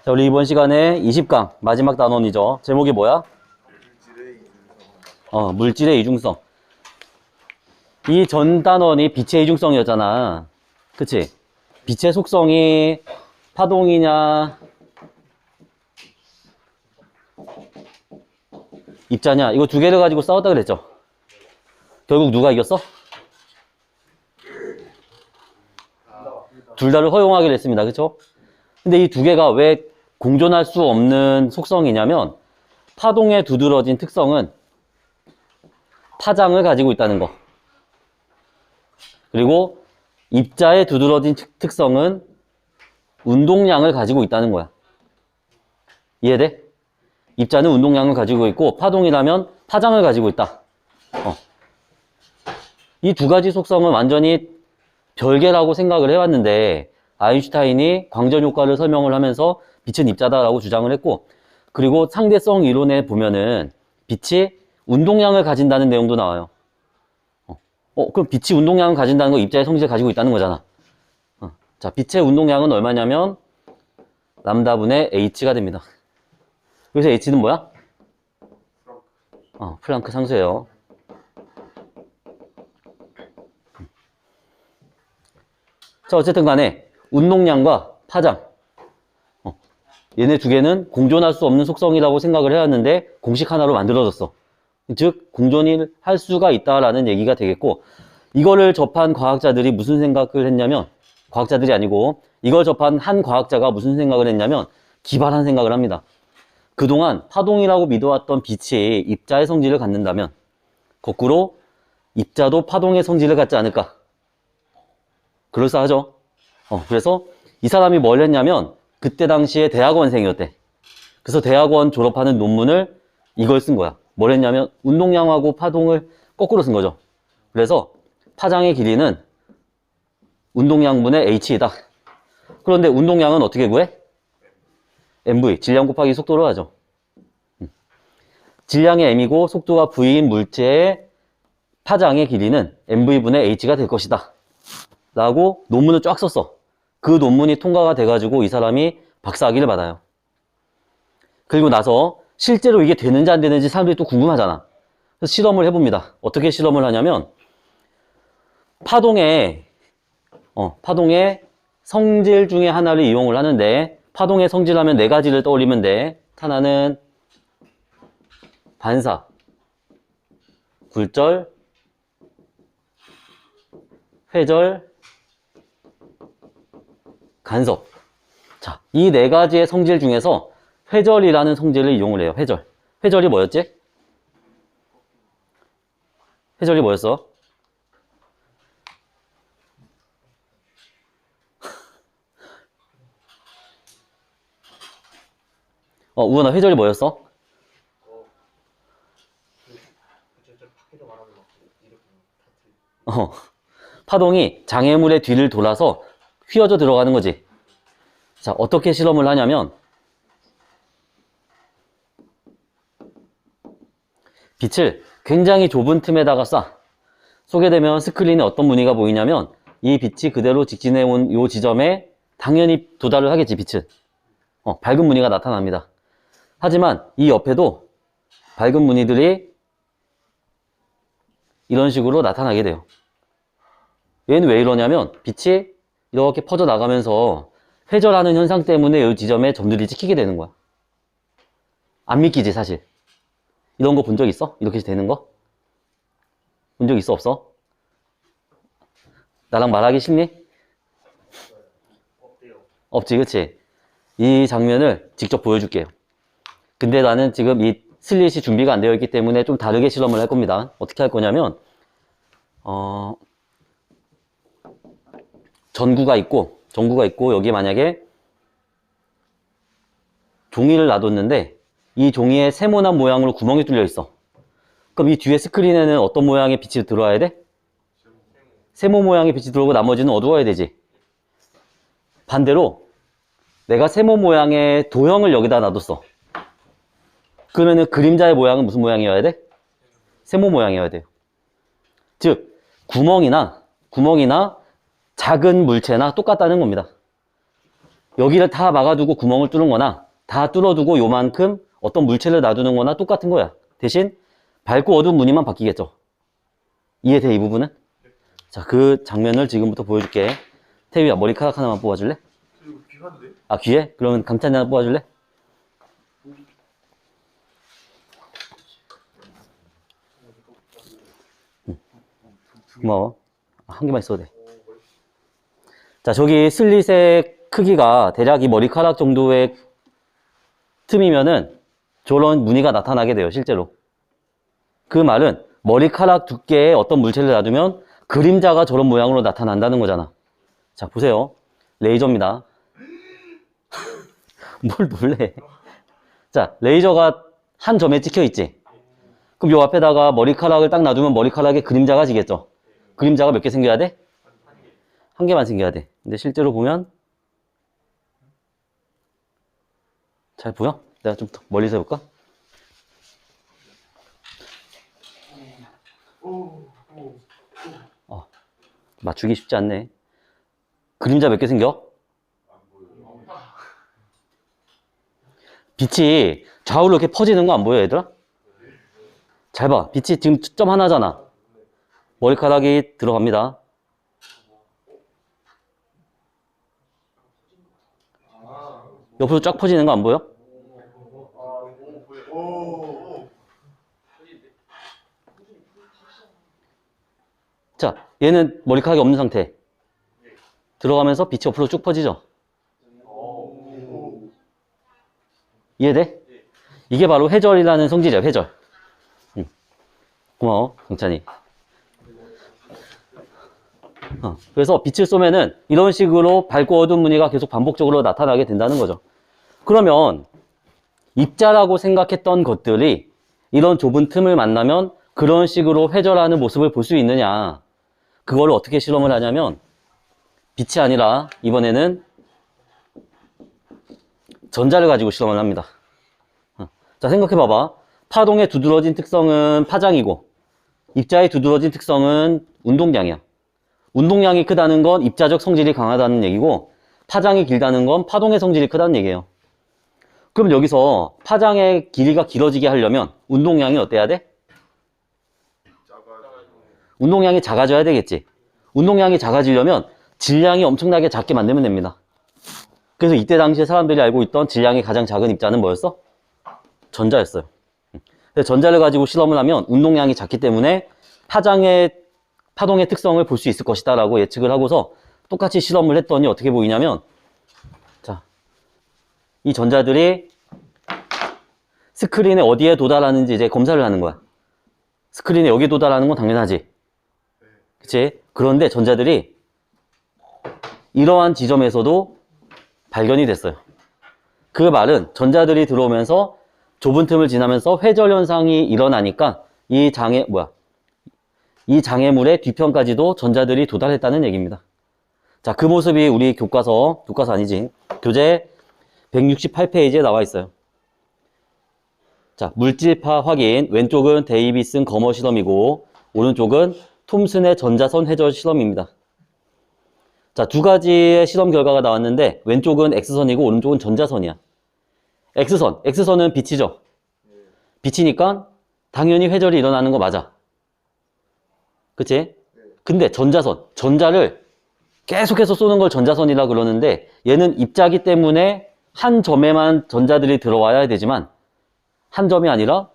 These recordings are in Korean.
자, 우리 이번 시간에 20강 마지막 단원이죠. 제목이 뭐야? 물질의 이중성. 이 전 단원이 빛의 이중성이었잖아. 그치? 빛의 속성이 파동이냐, 입자냐, 이거 두 개를 가지고 싸웠다 그랬죠? 결국 누가 이겼어? 둘 다를 허용하기로 했습니다. 그쵸? 근데 이 두 개가 왜 공존할 수 없는 속성이냐면, 파동에 두드러진 특성은 파장을 가지고 있다는 거. 그리고 입자에 두드러진 특성은 운동량을 가지고 있다는 거야. 이해돼? 입자는 운동량을 가지고 있고 파동이라면 파장을 가지고 있다. 이 두 가지 속성은 완전히 별개라고 생각을 해왔는데 아인슈타인이 광전 효과를 설명을 하면서 빛은 입자다라고 주장을 했고, 그리고 상대성 이론에 보면은 빛이 운동량을 가진다는 내용도 나와요. 그럼 빛이 운동량을 가진다는 거 입자의 성질을 가지고 있다는 거잖아. 자, 빛의 운동량은 얼마냐면 람다분의 h가 됩니다. 여기서 h는 뭐야? 플랑크 상수예요. 자, 어쨌든 간에 운동량과 파장, 얘네 두 개는 공존할 수 없는 속성이라고 생각을 해왔는데 공식 하나로 만들어졌어. 즉 공존을 할 수가 있다라는 얘기가 되겠고, 이거를 접한 과학자들이 무슨 생각을 했냐면, 과학자들이 아니고 이걸 접한 한 과학자가 무슨 생각을 했냐면 기발한 생각을 합니다. 그동안 파동이라고 믿어왔던 빛이 입자의 성질을 갖는다면 거꾸로 입자도 파동의 성질을 갖지 않을까? 그럴싸하죠? 그래서 이 사람이 뭘 했냐면 그때 당시에 대학원생이었대. 그래서 대학원 졸업하는 논문을 이걸 쓴 거야. 뭘 했냐면 운동량하고 파동을 거꾸로 쓴 거죠. 그래서 파장의 길이는 운동량분의 h이다. 그런데 운동량은 어떻게 구해? mv, 질량 곱하기 속도로 하죠. 질량이 m이고 속도가 v인 물체의 파장의 길이는 mv분의 h가 될 것이다 라고 논문을 쫙 썼어. 그 논문이 통과가 돼가지고 이 사람이 박사학위를 받아요. 그리고 나서 실제로 이게 되는지 안 되는지 사람들이 또 궁금하잖아. 그래서 실험을 해봅니다. 어떻게 실험을 하냐면 파동의 성질 중에 하나를 이용을 하는데, 파동의 성질하면 네 가지를 떠올리면 돼. 하나는 반사, 굴절, 회절, 간섭. 자, 이 네 가지의 성질 중에서 회절이라는 성질을 이용을 해요. 회절. 회절이 뭐였지? 회절이 뭐였어? 우원아, 회절이 뭐였어? 파동이 장애물의 뒤를 돌아서 휘어져 들어가는 거지. 자, 어떻게 실험을 하냐면 빛을 굉장히 좁은 틈에다가 쏴. 쏘게 되면 스크린에 어떤 무늬가 보이냐면 이 빛이 그대로 직진해 온 이 지점에 당연히 도달을 하겠지, 빛은. 밝은 무늬가 나타납니다. 하지만 이 옆에도 밝은 무늬들이 이런 식으로 나타나게 돼요. 얘는 왜 이러냐면 빛이 이렇게 퍼져나가면서 회절하는 현상 때문에 이 지점에 점들이 찍히게 되는 거야. 안 믿기지, 사실. 이런 거 본 적 있어? 이렇게 되는 거? 본 적 있어, 없어? 나랑 말하기 쉽니? 없지, 그치? 이 장면을 직접 보여줄게요. 근데 나는 지금 이 슬릿이 준비가 안 되어 있기 때문에 좀 다르게 실험을 할 겁니다. 어떻게 할 거냐면 전구가 있고 여기에 만약에 종이를 놔뒀는데 이 종이에 세모난 모양으로 구멍이 뚫려 있어. 그럼 이 뒤에 스크린에는 어떤 모양의 빛이 들어와야 돼? 세모 모양의 빛이 들어오고 나머지는 어두워야 되지. 반대로 내가 세모 모양의 도형을 여기다 놔뒀어. 그러면은 그림자의 모양은 무슨 모양이어야 돼? 세모 모양이어야 돼요. 즉 구멍이나 작은 물체나 똑같다는 겁니다. 여기를 다 막아두고 구멍을 뚫는 거나 다 뚫어두고 요만큼 어떤 물체를 놔두는 거나 똑같은 거야. 대신 밝고 어두운 무늬만 바뀌겠죠. 이해돼, 이 부분은? 자, 그 장면을 지금부터 보여줄게. 태휘야, 머리카락 하나만 뽑아줄래? 이거 귀한데? 아, 귀에? 그러면 감탄이 하나 뽑아줄래? 고마워. 한 개만 있어도 돼. 자, 저기 슬릿의 크기가 대략 이 머리카락 정도의 틈이면은 저런 무늬가 나타나게 돼요, 실제로. 그 말은 머리카락 두께에 어떤 물체를 놔두면 그림자가 저런 모양으로 나타난다는 거잖아. 자, 보세요. 레이저입니다. 뭘 놀래. 자, 레이저가 한 점에 찍혀 있지. 그럼 요 앞에다가 머리카락을 딱 놔두면 머리카락에 그림자가 지겠죠. 그림자가 몇 개 생겨야 돼? 한 개만 생겨야 돼. 근데 실제로 보면 잘 보여? 내가 좀 더 멀리서 해볼까? 맞추기 쉽지 않네. 그림자 몇 개 생겨? 빛이 좌우로 이렇게 퍼지는 거 안 보여, 얘들아? 잘 봐. 빛이 지금 점 하나잖아. 머리카락이 들어갑니다. 옆으로 쫙 퍼지는 거 안 보여? 자, 얘는 머리카락이 없는 상태. 들어가면서 빛이 옆으로 쭉 퍼지죠? 이해돼? 이게 바로 회절이라는 성질이야, 회절. 고마워, 경찬이. 그래서 빛을 쏘면은 이런 식으로 밝고 어두운 무늬가 계속 반복적으로 나타나게 된다는 거죠. 그러면 입자라고 생각했던 것들이 이런 좁은 틈을 만나면 그런 식으로 회절하는 모습을 볼 수 있느냐. 그걸 어떻게 실험을 하냐면 빛이 아니라 이번에는 전자를 가지고 실험을 합니다. 자, 생각해 봐봐. 파동의 두드러진 특성은 파장이고 입자의 두드러진 특성은 운동량이야. 운동량이 크다는 건 입자적 성질이 강하다는 얘기고 파장이 길다는 건 파동의 성질이 크다는 얘기예요. 그럼 여기서 파장의 길이가 길어지게 하려면 운동량이 어때야 돼? 운동량이 작아져야 되겠지. 운동량이 작아지려면 질량이 엄청나게 작게 만들면 됩니다. 그래서 이때 당시에 사람들이 알고 있던 질량이 가장 작은 입자는 뭐였어? 전자였어요. 그래서 전자를 가지고 실험을 하면 운동량이 작기 때문에 파동의 특성을 볼 수 있을 것이다 라고 예측을 하고서 똑같이 실험을 했더니 어떻게 보이냐면, 자, 이 전자들이 스크린에 어디에 도달하는지 이제 검사를 하는 거야. 스크린에 여기 도달하는 건 당연하지. 그치? 그런데 전자들이 이러한 지점에서도 발견이 됐어요. 그 말은 전자들이 들어오면서 좁은 틈을 지나면서 회절 현상이 일어나니까 이 장애물의 뒤편까지도 전자들이 도달했다는 얘기입니다. 자, 그 모습이 우리 교과서 아니지. 교재 168페이지에 나와 있어요. 자, 물질파 확인. 왼쪽은 데이비슨 거머 실험이고, 오른쪽은 톰슨의 전자선 회절 실험입니다. 자, 두 가지의 실험 결과가 나왔는데, 왼쪽은 X선이고, 오른쪽은 전자선이야. X선은 빛이죠. 빛이니까 당연히 회절이 일어나는 거 맞아. 그치? 근데 전자를 계속해서 쏘는 걸 전자선이라 그러는데 얘는 입자기 때문에 한 점에만 전자들이 들어와야 되지만 한 점이 아니라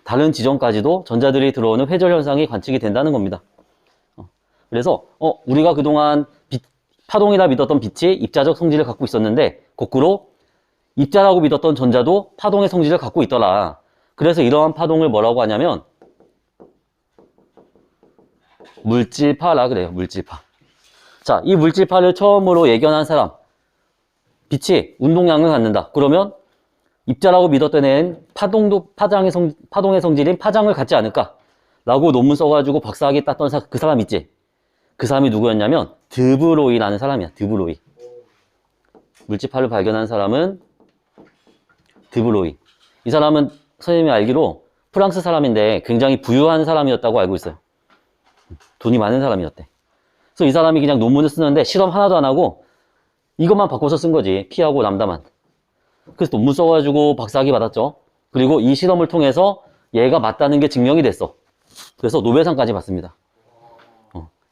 다른 지점까지도 전자들이 들어오는 회절 현상이 관측이 된다는 겁니다. 그래서 우리가 그동안 파동이라 믿었던 빛이 입자적 성질을 갖고 있었는데 거꾸로 입자라고 믿었던 전자도 파동의 성질을 갖고 있더라. 그래서 이러한 파동을 뭐라고 하냐면 물질파라 그래요. 물질파. 자, 이 물질파를 처음으로 예견한 사람. 빛이 운동량을 갖는다. 그러면 입자라고 믿었던 애는 파동의 성질인 파장을 갖지 않을까? 라고 논문 써가지고 박사학위 땄던 그 사람 있지? 그 사람이 누구였냐면 드브로이라는 사람이야. 드브로이. 물질파를 발견한 사람은 드브로이. 이 사람은 선생님이 알기로 프랑스 사람인데 굉장히 부유한 사람이었다고 알고 있어요. 돈이 많은 사람이었대. 그래서 이 사람이 그냥 논문을 쓰는데 실험 하나도 안 하고 이것만 바꿔서 쓴 거지. P하고 람다만. 그래서 논문 써가지고 박사학위 받았죠. 그리고 이 실험을 통해서 얘가 맞다는 게 증명이 됐어. 그래서 노벨상까지 받습니다.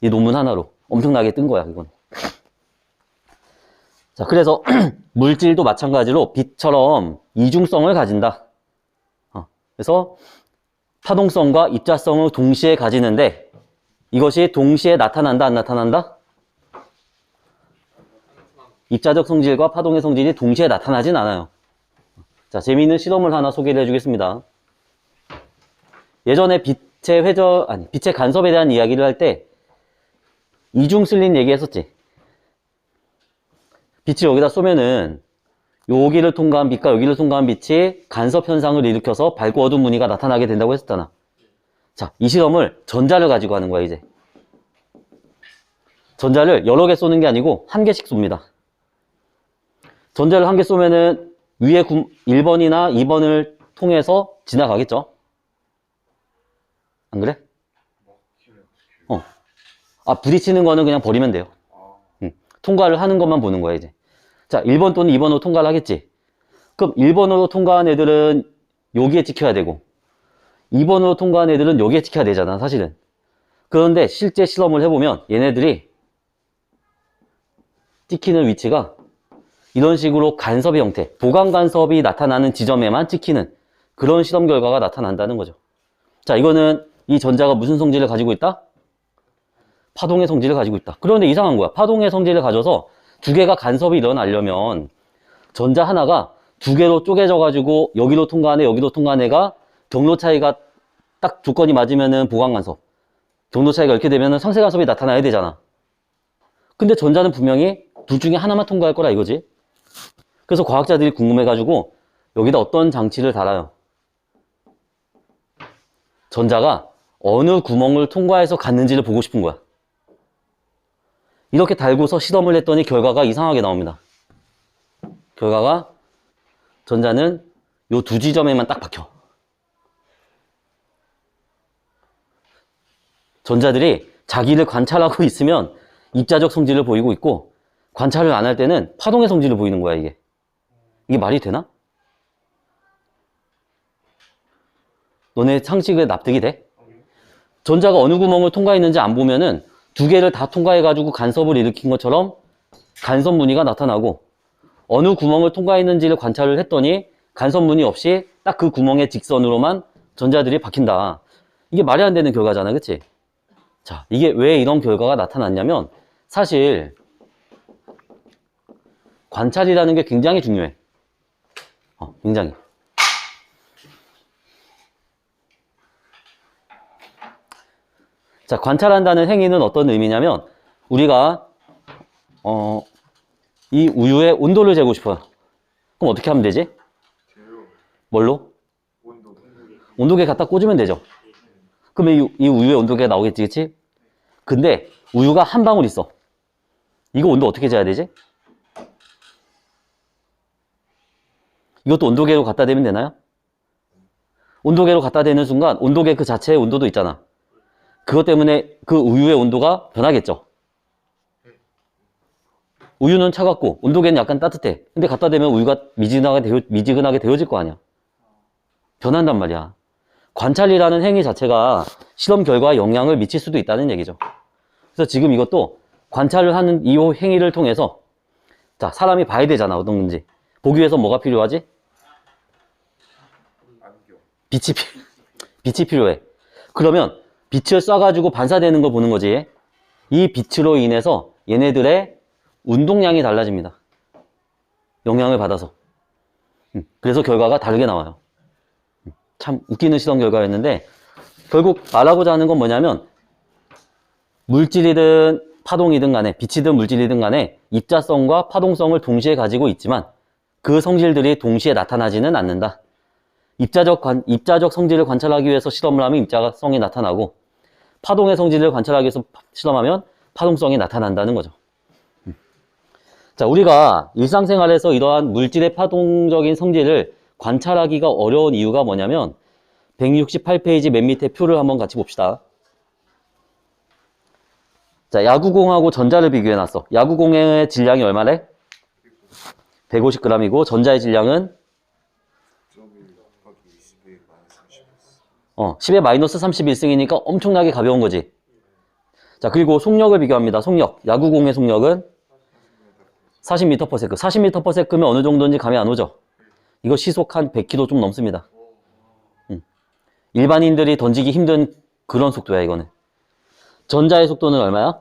이 논문 하나로 엄청나게 뜬 거야, 이건. 자, 그래서 물질도 마찬가지로 빛처럼 이중성을 가진다. 그래서 파동성과 입자성을 동시에 가지는데 이것이 동시에 나타난다, 안 나타난다? 입자적 성질과 파동의 성질이 동시에 나타나진 않아요. 자, 재미있는 실험을 하나 소개를 해주겠습니다. 예전에 빛의 간섭에 대한 이야기를 할 때 이중 슬릿 얘기했었지. 빛을 여기다 쏘면은 여기를 통과한 빛과 여기를 통과한 빛이 간섭 현상을 일으켜서 밝고 어두운 무늬가 나타나게 된다고 했었잖아. 자, 이 실험을 전자를 가지고 하는 거야, 이제. 전자를 여러 개 쏘는 게 아니고 한 개씩 쏩니다. 전자를 한 개 쏘면은 위에 1번이나 2번을 통해서 지나가겠죠? 안 그래? 부딪히는 거는 그냥 버리면 돼요. 통과를 하는 것만 보는 거야, 이제. 자, 1번 또는 2번으로 통과를 하겠지. 그럼 1번으로 통과한 애들은 여기에 찍혀야 되고 2번으로 통과한 애들은 여기에 찍혀야 되잖아, 사실은. 그런데 실제 실험을 해보면 얘네들이 찍히는 위치가 이런 식으로 간섭의 형태, 보강 간섭이 나타나는 지점에만 찍히는 그런 실험 결과가 나타난다는 거죠. 자, 이거는 이 전자가 무슨 성질을 가지고 있다? 파동의 성질을 가지고 있다. 그런데 이상한 거야. 파동의 성질을 가져서 두 개가 간섭이 일어나려면 전자 하나가 두 개로 쪼개져 가지고 여기로 통과한 애, 여기로 통과한 애가 경로 차이가 딱 조건이 맞으면은 보강 간섭, 경로 차이가 이렇게 되면은 상쇄 간섭이 나타나야 되잖아. 근데 전자는 분명히 둘 중에 하나만 통과할 거라 이거지. 그래서 과학자들이 궁금해가지고 여기다 어떤 장치를 달아요. 전자가 어느 구멍을 통과해서 갔는지를 보고 싶은 거야. 이렇게 달고서 실험을 했더니 결과가 이상하게 나옵니다. 결과가 전자는 요 두 지점에만 딱 박혀. 전자들이 자기를 관찰하고 있으면 입자적 성질을 보이고 있고 관찰을 안 할 때는 파동의 성질을 보이는 거야, 이게. 이게 말이 되나? 너네 상식에 납득이 돼? 전자가 어느 구멍을 통과했는지 안 보면은 두 개를 다 통과해가지고 간섭을 일으킨 것처럼 간섭 무늬가 나타나고 어느 구멍을 통과했는지를 관찰을 했더니 간섭 무늬 없이 딱 그 구멍의 직선으로만 전자들이 박힌다. 이게 말이 안 되는 결과잖아, 그치? 자, 이게 왜 이런 결과가 나타났냐면 사실 관찰이라는 게 굉장히 중요해. 굉장히. 자, 관찰한다는 행위는 어떤 의미냐면 우리가 이 우유의 온도를 재고 싶어요. 그럼 어떻게 하면 되지? 뭘로? 온도계 갖다 꽂으면 되죠. 그러면 이 우유의 온도계가 나오겠지, 그치? 근데 우유가 한 방울 있어. 이거 온도 어떻게 재야 되지? 이것도 온도계로 갖다 대면 되나요? 온도계로 갖다 대는 순간 온도계 그 자체의 온도도 있잖아. 그것 때문에 그 우유의 온도가 변하겠죠. 우유는 차갑고 온도계는 약간 따뜻해. 근데 갖다 대면 우유가 미지근하게 데워질 거 아니야. 변한단 말이야. 관찰이라는 행위 자체가 실험 결과에 영향을 미칠 수도 있다는 얘기죠. 그래서 지금 이것도 관찰을 하는 이 행위를 통해서 자, 사람이 봐야 되잖아, 어떤 건지. 보기 위해서 뭐가 필요하지? 빛이 필요해. 그러면 빛을 쏴가지고 반사되는 걸 보는 거지. 이 빛으로 인해서 얘네들의 운동량이 달라집니다. 영향을 받아서. 그래서 결과가 다르게 나와요. 참 웃기는 실험 결과였는데 결국 말하고자 하는 건 뭐냐면 물질이든 파동이든 간에 빛이든 물질이든 간에 입자성과 파동성을 동시에 가지고 있지만 그 성질들이 동시에 나타나지는 않는다. 입자적 성질을 관찰하기 위해서 실험을 하면 입자성이 나타나고 파동의 성질을 관찰하기 위해서 실험하면 파동성이 나타난다는 거죠. 자, 우리가 일상생활에서 이러한 물질의 파동적인 성질을 관찰하기가 어려운 이유가 뭐냐면 168페이지 맨 밑에 표를 한번 같이 봅시다. 자, 야구공하고 전자를 비교해놨어. 야구공의 질량이 얼마래? 150g이고 전자의 질량은 10의 마이너스 31승이니까 엄청나게 가벼운 거지. 자, 그리고 속력을 비교합니다. 속력. 야구공의 속력은 40m/s. 40m/s면 어느 정도인지 감이 안 오죠? 이거 시속 한 100km 좀 넘습니다. 일반인들이 던지기 힘든 그런 속도야, 이거는. 전자의 속도는 얼마야?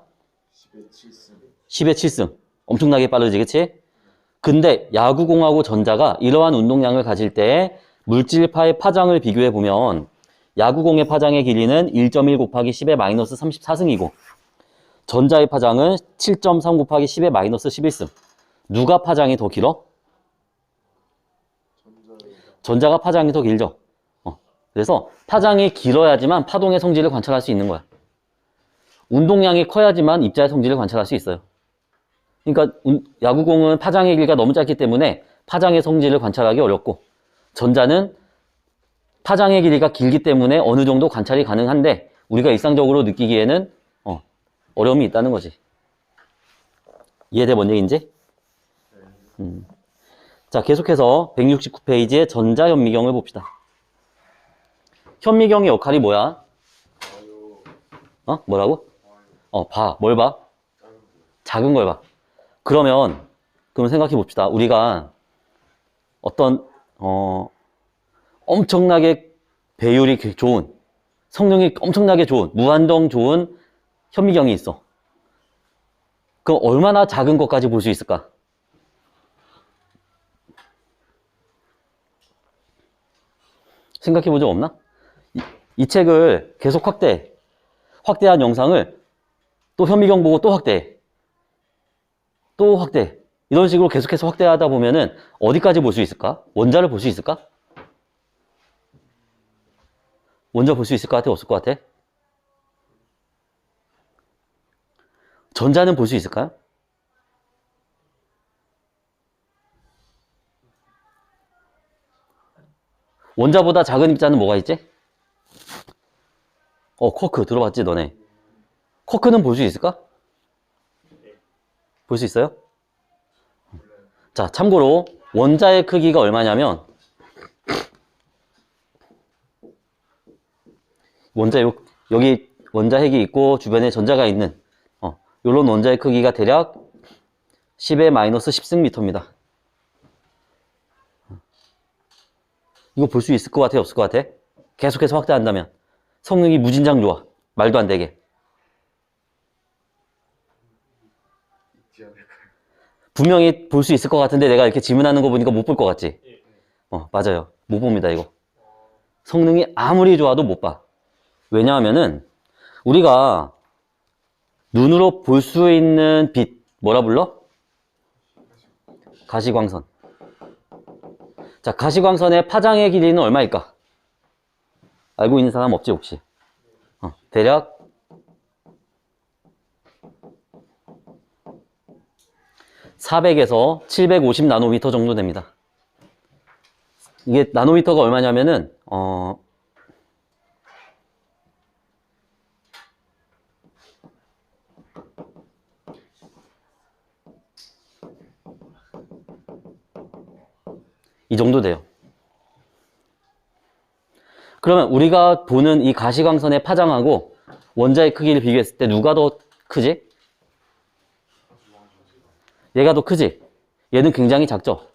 10의 7승. 엄청나게 빠르지, 그치? 근데 야구공하고 전자가 이러한 운동량을 가질 때 물질파의 파장을 비교해보면 야구공의 파장의 길이는 1.1 곱하기 10의 마이너스 34승이고 전자의 파장은 7.3 곱하기 10의 마이너스 11승. 누가 파장이 더 길어? 전자가 파장이 더 길죠. 그래서 파장이 길어야지만 파동의 성질을 관찰할 수 있는 거야. 운동량이 커야지만 입자의 성질을 관찰할 수 있어요. 그러니까 야구공은 파장의 길이가 너무 짧기 때문에 파장의 성질을 관찰하기 어렵고 전자는 파장의 길이가 길기 때문에 어느 정도 관찰이 가능한데 우리가 일상적으로 느끼기에는 어려움이 있다는 거지. 이해돼 뭔 얘기인지? 자, 계속해서 169페이지의 전자현미경을 봅시다. 현미경의 역할이 뭐야? 뭐라고? 봐. 뭘 봐? 작은 걸 봐. 그럼 생각해 봅시다. 우리가 어떤 엄청나게 배율이 좋은, 성능이 엄청나게 좋은, 무한정 좋은 현미경이 있어. 그럼 얼마나 작은 것까지 볼 수 있을까? 생각해 본 적 없나? 이 책을 계속 확대한 영상을 또 현미경 보고 또 확대. 이런 식으로 계속해서 확대하다 보면은 어디까지 볼 수 있을까? 원자를 볼 수 있을까? 원자 볼 수 있을 것 같아? 없을 것 같아? 전자는 볼 수 있을까요? 원자보다 작은 입자는 뭐가 있지? 쿼크 들어봤지 너네? 쿼크는 볼 수 있을까? 볼 수 있어요? 자, 참고로 원자의 크기가 얼마냐면 여기 원자 핵이 있고 주변에 전자가 있는 요런 원자의 크기가 대략 10의 마이너스 10승미터입니다. 이거 볼 수 있을 것 같아? 없을 것 같아? 계속해서 확대한다면 성능이 무진장 좋아. 말도 안 되게. 분명히 볼 수 있을 것 같은데 내가 이렇게 질문하는 거 보니까 못 볼 것 같지? 맞아요. 못 봅니다, 이거. 성능이 아무리 좋아도 못 봐. 왜냐하면은 우리가 눈으로 볼 수 있는 빛, 뭐라 불러? 가시광선. 자, 가시광선의 파장의 길이는 얼마일까? 알고 있는 사람 없지, 혹시? 대략 400에서 750 나노미터 정도 됩니다. 이게 나노미터가 얼마냐면은 이 정도 돼요. 그러면 우리가 보는 이 가시광선의 파장하고 원자의 크기를 비교했을 때 누가 더 크지? 얘가 더 크지? 얘는 굉장히 작죠?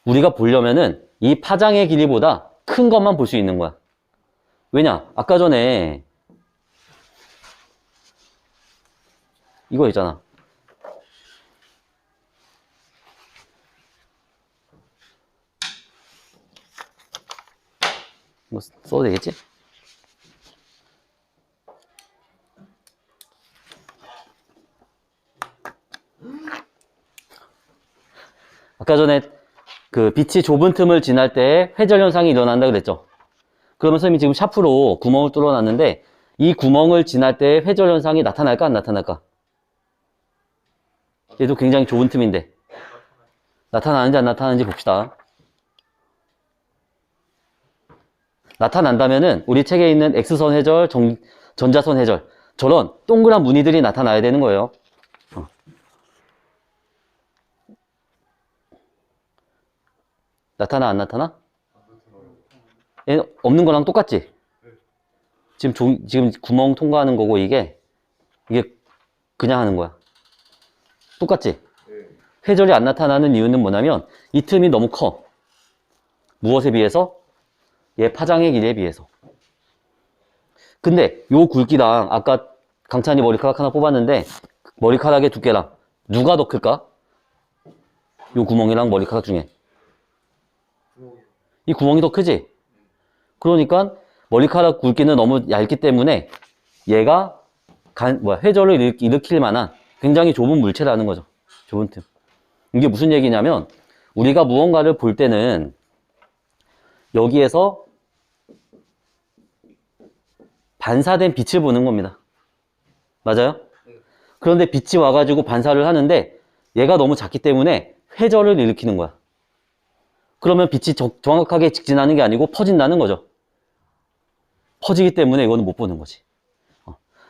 우리가 보려면은 이 파장의 길이보다 큰 것만 볼 수 있는 거야. 왜냐? 아까 전에 이거 있잖아. 이거 써도 되겠지? 아까 전에 그 빛이 좁은 틈을 지날 때 회절 현상이 일어난다 그랬죠? 그러면 선생님이 지금 샤프로 구멍을 뚫어놨는데 이 구멍을 지날 때 회절 현상이 나타날까 안 나타날까? 얘도 굉장히 좁은 틈인데 나타나는지 안 나타나는지 봅시다. 나타난다면은 우리 책에 있는 X선 회절, 전자선 회절 저런 동그란 무늬들이 나타나야 되는 거예요. 나타나, 안 나타나? 얘는 없는 거랑 똑같지? 지금 구멍 통과하는 거고, 이게 그냥 하는 거야. 똑같지? 회절이 안 나타나는 이유는 뭐냐면, 이 틈이 너무 커. 무엇에 비해서? 얘 파장의 길이에 비해서. 근데 요 굵기랑 아까 강찬이 머리카락 하나 뽑았는데 머리카락의 두께랑 누가 더 클까? 요 구멍이랑 머리카락 중에 이 구멍이 더 크지? 그러니까 머리카락 굵기는 너무 얇기 때문에 얘가 회절을 일으킬 만한 굉장히 좁은 물체라는 거죠. 좁은 틈. 이게 무슨 얘기냐면 우리가 무언가를 볼 때는 여기에서 반사된 빛을 보는 겁니다. 맞아요? 그런데 빛이 와가지고 반사를 하는데 얘가 너무 작기 때문에 회절을 일으키는 거야. 그러면 빛이 정확하게 직진하는 게 아니고 퍼진다는 거죠. 퍼지기 때문에 이거는 못 보는 거지.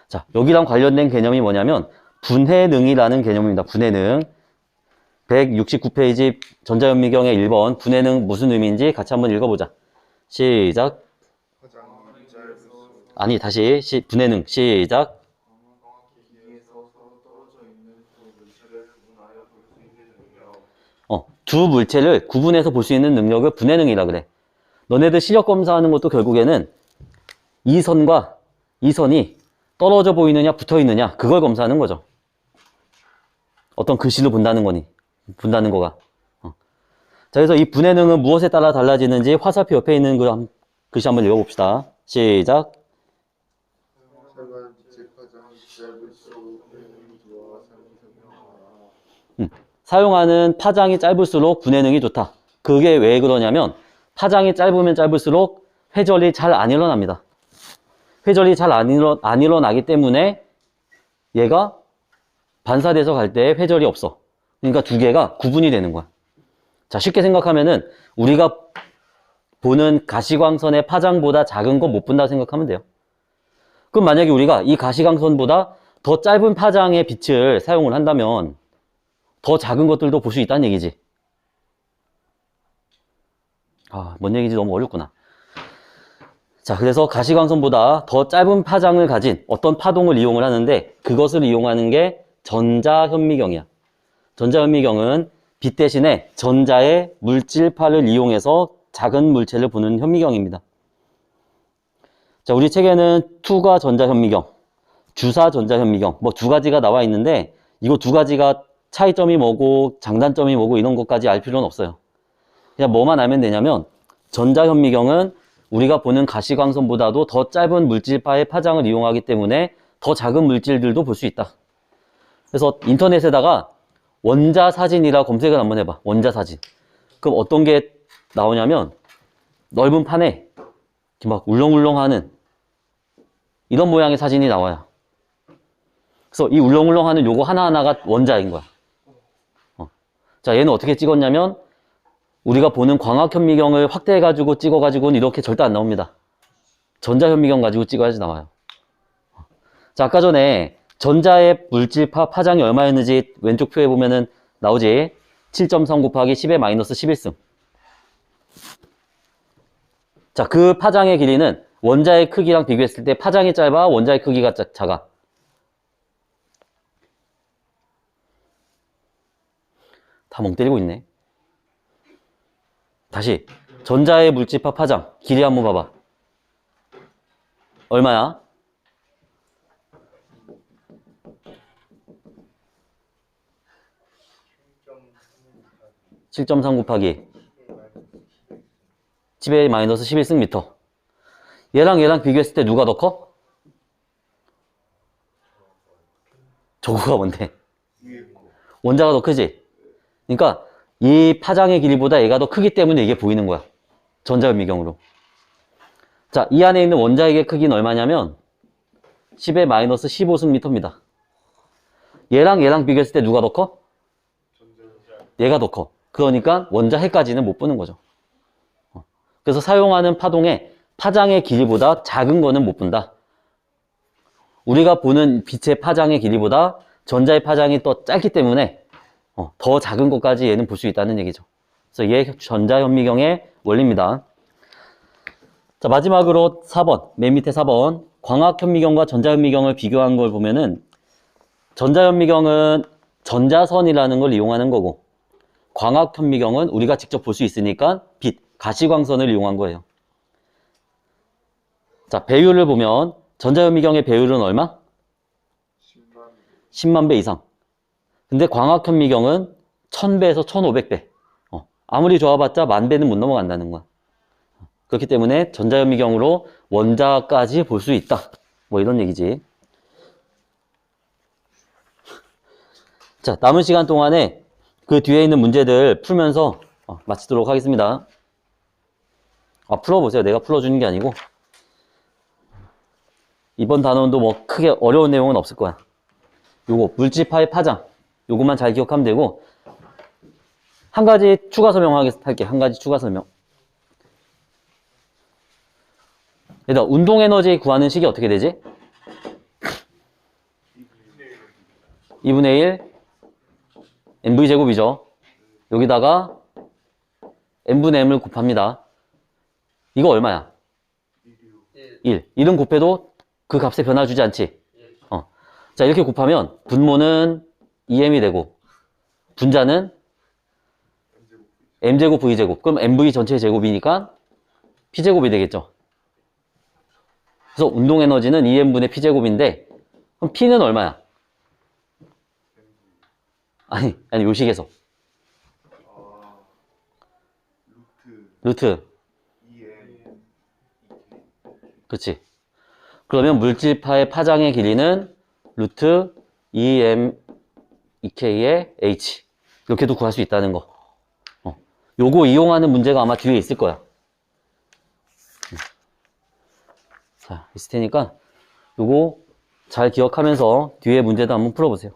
자, 여기랑 관련된 개념이 뭐냐면 분해능이라는 개념입니다. 분해능. 169페이지 전자현미경의 1번 분해능 무슨 의미인지 같이 한번 읽어보자. 시작. 아니 다시 분해능 시작. 두 물체를 구분해서 볼 수 있는 능력을 분해능이라 그래. 너네들 시력 검사하는 것도 결국에는 이 선과 이 선이 떨어져 보이느냐 붙어 있느냐 그걸 검사하는 거죠. 어떤 글씨를 본다는 거가. 자, 그래서 이 분해능은 무엇에 따라 달라지는지 화살표 옆에 있는 글씨 한번 읽어봅시다. 시작. 사용하는 파장이 짧을수록 분해능이 좋다. 그게 왜 그러냐면 파장이 짧으면 짧을수록 회절이 잘 안 일어납니다. 회절이 잘 안 일어나기 때문에 얘가 반사돼서 갈 때 회절이 없어. 그러니까 두 개가 구분이 되는 거야. 자, 쉽게 생각하면은 우리가 보는 가시광선의 파장보다 작은 거 못 본다 생각하면 돼요. 그럼 만약에 우리가 이 가시광선보다 더 짧은 파장의 빛을 사용을 한다면 더 작은 것들도 볼 수 있다는 얘기지. 뭔 얘기인지 너무 어렵구나. 자, 그래서 가시광선보다 더 짧은 파장을 가진 어떤 파동을 이용을 하는데 그것을 이용하는 게 전자현미경이야. 전자현미경은 빛 대신에 전자의 물질파를 이용해서 작은 물체를 보는 현미경입니다. 자, 우리 책에는 투과 전자현미경, 주사 전자현미경 뭐 두 가지가 나와 있는데 이거 두 가지가 차이점이 뭐고 장단점이 뭐고 이런 것까지 알 필요는 없어요. 그냥 뭐만 알면 되냐면 전자현미경은 우리가 보는 가시광선보다도 더 짧은 물질파의 파장을 이용하기 때문에 더 작은 물질들도 볼 수 있다. 그래서 인터넷에다가 원자사진이라 검색을 한번 해봐. 원자사진. 그럼 어떤 게 나오냐면 넓은 판에 이렇게 막 울렁울렁하는 이런 모양의 사진이 나와요. 그래서 이 울렁울렁하는 요거 하나하나가 원자인 거야. 자, 얘는 어떻게 찍었냐면 우리가 보는 광학현미경을 확대해가지고 찍어가지고는 이렇게 절대 안 나옵니다. 전자현미경 가지고 찍어야지 나와요. 자, 아까 전에 전자의 물질파 파장이 얼마였는지 왼쪽 표에 보면은 나오지. 7.3 곱하기 10의 마이너스 11승. 자, 그 파장의 길이는 원자의 크기랑 비교했을 때 파장이 짧아, 원자의 크기가 작아. 다 멍 때리고 있네. 다시 전자의 물질파 파장 길이 한번 봐봐. 얼마야? 7.3 곱하기 10의 마이너스 11승 미터. 얘랑 비교했을 때 누가 더 커? 저거가 뭔데? 원자가 더 크지? 그러니까 이 파장의 길이보다 얘가 더 크기 때문에 이게 보이는 거야. 전자현미경으로. 자, 이 안에 있는 원자핵의 크기는 얼마냐면 10의 마이너스 15승 미터입니다. 얘랑 비교했을 때 누가 더 커? 얘가 더 커. 그러니까 원자핵까지는 못 보는 거죠. 그래서 사용하는 파동의 파장의 길이보다 작은 거는 못 본다. 우리가 보는 빛의 파장의 길이보다 전자의 파장이 더 짧기 때문에 더 작은 것까지 얘는 볼 수 있다는 얘기죠. 그래서 얘 전자현미경의 원리입니다. 자, 마지막으로 4번, 맨 밑에 4번. 광학현미경과 전자현미경을 비교한 걸 보면은 전자현미경은 전자선이라는 걸 이용하는 거고 광학현미경은 우리가 직접 볼 수 있으니까 빛, 가시광선을 이용한 거예요. 자, 배율을 보면 전자현미경의 배율은 얼마? 10만 배 이상. 근데 광학현미경은 1000배에서 1500배. 아무리 좋아봤자 10,000배는 못 넘어간다는 거야. 그렇기 때문에 전자현미경으로 원자까지 볼 수 있다. 뭐 이런 얘기지. 자, 남은 시간 동안에 그 뒤에 있는 문제들 풀면서 마치도록 하겠습니다. 풀어보세요. 내가 풀어주는 게 아니고. 이번 단원도 뭐 크게 어려운 내용은 없을 거야. 요거 물질파의 파장. 요것만 잘 기억하면 되고 한 가지 추가 설명할게. 한 가지 추가 설명. 일단 운동 에너지 구하는 식이 어떻게 되지? 2분의 1 mv제곱이죠. 여기다가 n분의 m을 곱합니다. 이거 얼마야? 1. 1은 곱해도 그 값에 변화 주지 않지? 자, 이렇게 곱하면 분모는 2m이 되고 분자는 m제곱 v제곱. 그럼 mv 전체 제곱이니까 p제곱이 되겠죠. 그래서 운동 에너지는 2m분의 p제곱인데 그럼 p는 얼마야? 아니 요식에서 루트 그렇지. 그러면 물질파의 파장의 길이는 루트 2m 2k의 h 이렇게도 구할 수 있다는 거. 요거 이용하는 문제가 아마 뒤에 있을 거야. 자, 있을 테니까 요거 잘 기억하면서 뒤에 문제도 한번 풀어보세요.